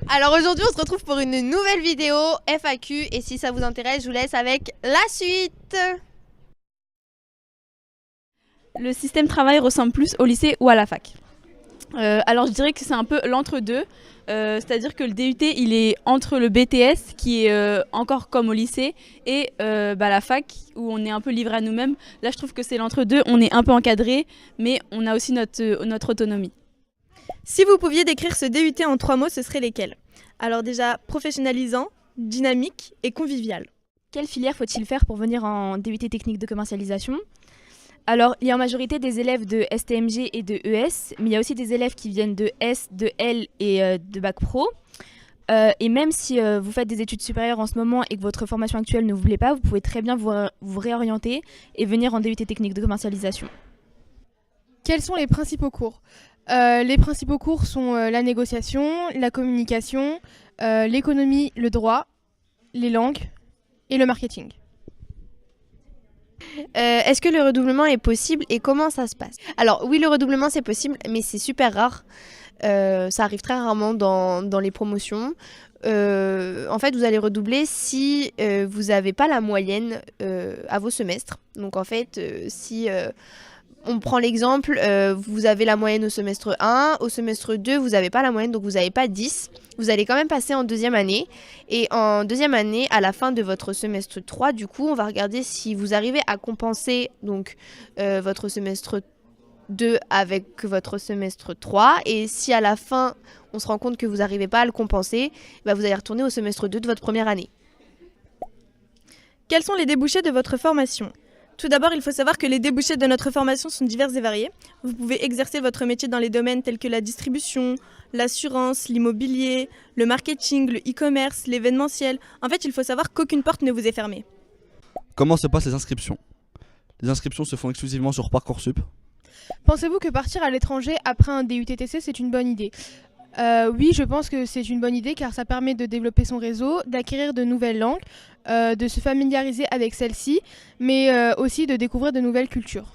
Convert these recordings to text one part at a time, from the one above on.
Alors aujourd'hui on se retrouve pour une nouvelle vidéo FAQ et si ça vous intéresse je vous laisse avec la suite. Le système travail ressemble plus au lycée ou à la fac. Alors je dirais que c'est un peu l'entre-deux, c'est-à-dire que le DUT il est entre le BTS qui est encore comme au lycée et la fac où on est un peu livré à nous-mêmes. Là je trouve que c'est l'entre-deux, on est un peu encadré mais on a aussi notre autonomie. Si vous pouviez décrire ce DUT en 3 mots, ce seraient lesquels? Alors déjà, professionnalisant, dynamique et convivial. Quelle filière faut-il faire pour venir en DUT technique de commercialisation? Alors, il y a en majorité des élèves de STMG et de ES, mais il y a aussi des élèves qui viennent de S, de L et de Bac Pro. Et même si vous faites des études supérieures en ce moment et que votre formation actuelle ne vous plaît pas, vous pouvez très bien vous réorienter et venir en DUT technique de commercialisation. Quels sont les principaux cours? Les principaux cours sont la négociation, la communication, l'économie, le droit, les langues et le marketing. Est-ce que le redoublement est possible et comment ça se passe? Alors oui, le redoublement c'est possible mais c'est super rare. Ça arrive très rarement dans les promotions. En fait, vous allez redoubler si vous n'avez pas la moyenne à vos semestres. Donc en fait, si on prend l'exemple, vous avez la moyenne au semestre 1, au semestre 2, vous n'avez pas la moyenne, donc vous n'avez pas 10. Vous allez quand même passer en deuxième année. Et en deuxième année, à la fin de votre semestre 3, du coup, on va regarder si vous arrivez à compenser donc, votre semestre 2 avec votre semestre 3. Et si à la fin, on se rend compte que vous n'arrivez pas à le compenser, bah, vous allez retourner au semestre 2 de votre première année. Quels sont les débouchés de votre formation? Tout d'abord, il faut savoir que les débouchés de notre formation sont divers et variés. Vous pouvez exercer votre métier dans les domaines tels que la distribution, l'assurance, l'immobilier, le marketing, le e-commerce, l'événementiel. En fait, il faut savoir qu'aucune porte ne vous est fermée. Comment se passent les inscriptions? Les inscriptions se font exclusivement sur Parcoursup. Pensez-vous que partir à l'étranger après un DUTTC c'est une bonne idée? Oui, je pense que c'est une bonne idée car ça permet de développer son réseau, d'acquérir de nouvelles langues, de se familiariser avec celles-ci, mais aussi de découvrir de nouvelles cultures.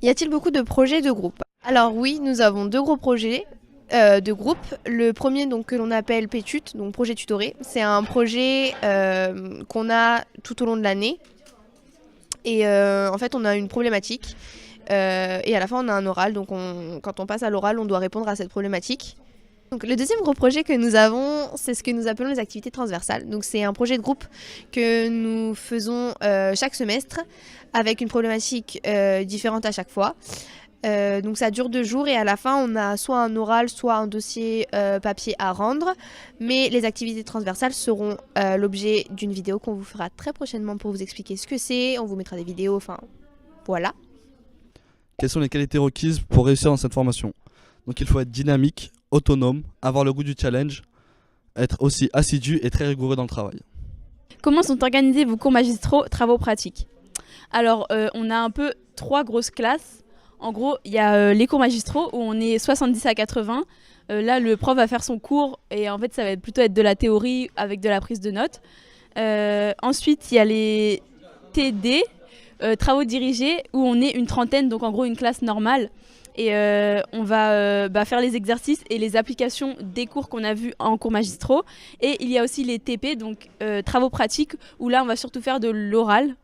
Y a-t-il beaucoup de projets de groupe? Alors oui, nous avons 2 gros projets de groupe. Le premier donc, que l'on appelle PTUT, donc projet tutoré, c'est un projet qu'on a tout au long de l'année. Et en fait, on a une problématique. Et à la fin, on a un oral. Donc quand on passe à l'oral, on doit répondre à cette problématique. Donc, le deuxième gros projet que nous avons, c'est ce que nous appelons les activités transversales. Donc c'est un projet de groupe que nous faisons chaque semestre avec une problématique différente à chaque fois. Donc ça dure 2 jours et à la fin on a soit un oral soit un dossier papier à rendre, mais les activités transversales seront l'objet d'une vidéo qu'on vous fera très prochainement pour vous expliquer ce que c'est, on vous mettra des vidéos, enfin voilà. Quelles sont les qualités requises pour réussir dans cette formation? Donc il faut être dynamique, autonome, avoir le goût du challenge, être aussi assidu et très rigoureux dans le travail. Comment sont organisés vos cours magistraux, travaux pratiques? Alors on a un peu 3 grosses classes. En gros, il y a les cours magistraux où on est 70 à 80. Là, le prof va faire son cours et en fait, ça va plutôt être de la théorie avec de la prise de notes. Ensuite, il y a les TD, travaux dirigés, où on est une trentaine, donc en gros une classe normale. Et on va faire les exercices et les applications des cours qu'on a vus en cours magistraux. Et il y a aussi les TP, donc travaux pratiques, où là, on va surtout faire de l'oral.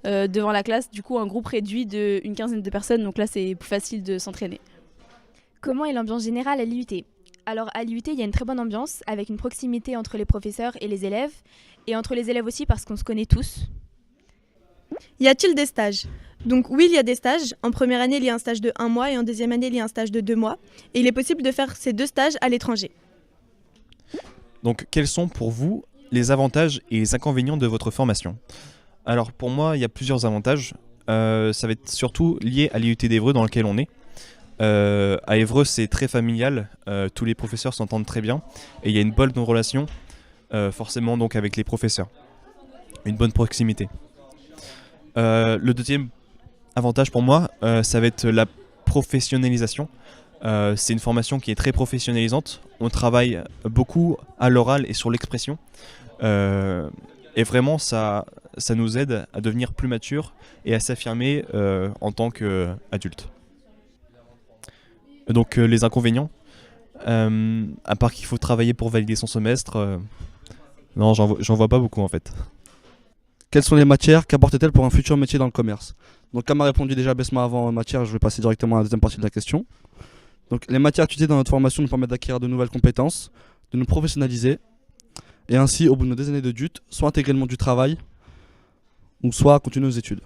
Devant la classe, du coup un groupe réduit d'une quinzaine de personnes, donc là c'est plus facile de s'entraîner. Comment est l'ambiance générale à l'IUT? Alors à l'IUT, il y a une très bonne ambiance avec une proximité entre les professeurs et les élèves, et entre les élèves aussi parce qu'on se connaît tous. Y a-t-il des stages? Donc oui, il y a des stages. En première année, il y a un stage de 1 mois et en deuxième année, il y a un stage de 2 mois. Et il est possible de faire ces 2 stages à l'étranger. Donc quels sont pour vous les avantages et les inconvénients de votre formation? Alors pour moi, il y a plusieurs avantages. Ça va être surtout lié à l'IUT d'Évreux dans lequel on est. À Évreux, c'est très familial. Tous les professeurs s'entendent très bien. Et il y a une bonne relation, forcément, donc, avec les professeurs. Une bonne proximité. Le deuxième avantage pour moi, ça va être la professionnalisation. C'est une formation qui est très professionnalisante. On travaille beaucoup à l'oral et sur l'expression. Et vraiment, ça nous aide à devenir plus mature et à s'affirmer en tant qu'adulte. Donc les inconvénients, À part qu'il faut travailler pour valider son semestre, non, j'en vois pas beaucoup en fait. Quelles sont les matières qu'apportent-elles pour un futur métier dans le commerce? Donc comme a répondu déjà Besma avant en matière, je vais passer directement à la deuxième partie de la question. Donc les matières étudiées dans notre formation nous permettent d'acquérir de nouvelles compétences, de nous professionnaliser, et ainsi au bout de nos des années de DUT, soit intégrer le monde du travail, ou soit continuer nos études.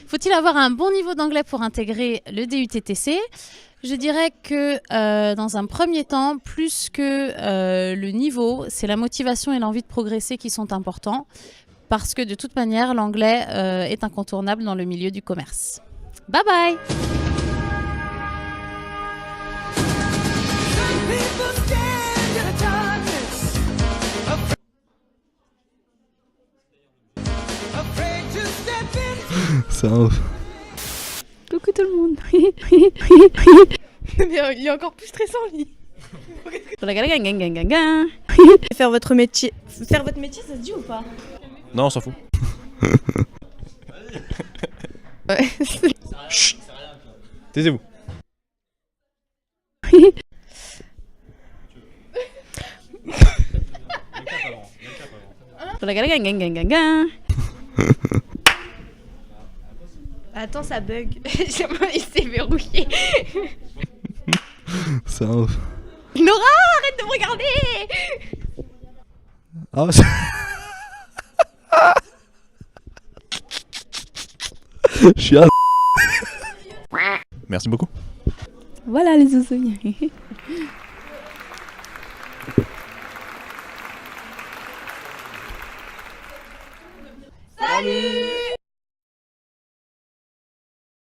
Faut-il avoir un bon niveau d'anglais pour intégrer le DUTTC? Je dirais que dans un premier temps, plus que le niveau, c'est la motivation et l'envie de progresser qui sont importants, parce que de toute manière, l'anglais est incontournable dans le milieu du commerce. Bye bye! C'est un ouf. Coucou tout le monde. Mais il est encore plus stressant, lui. Faire votre métier, ça se dit ou pas? Non, on s'en fout. Chut. Taisez-vous. Attends, ça bug. Il s'est verrouillé. C'est un ouf. Nora, arrête de me regarder. Ah, je suis à... Merci beaucoup. Voilà les zouzouilles. Salut.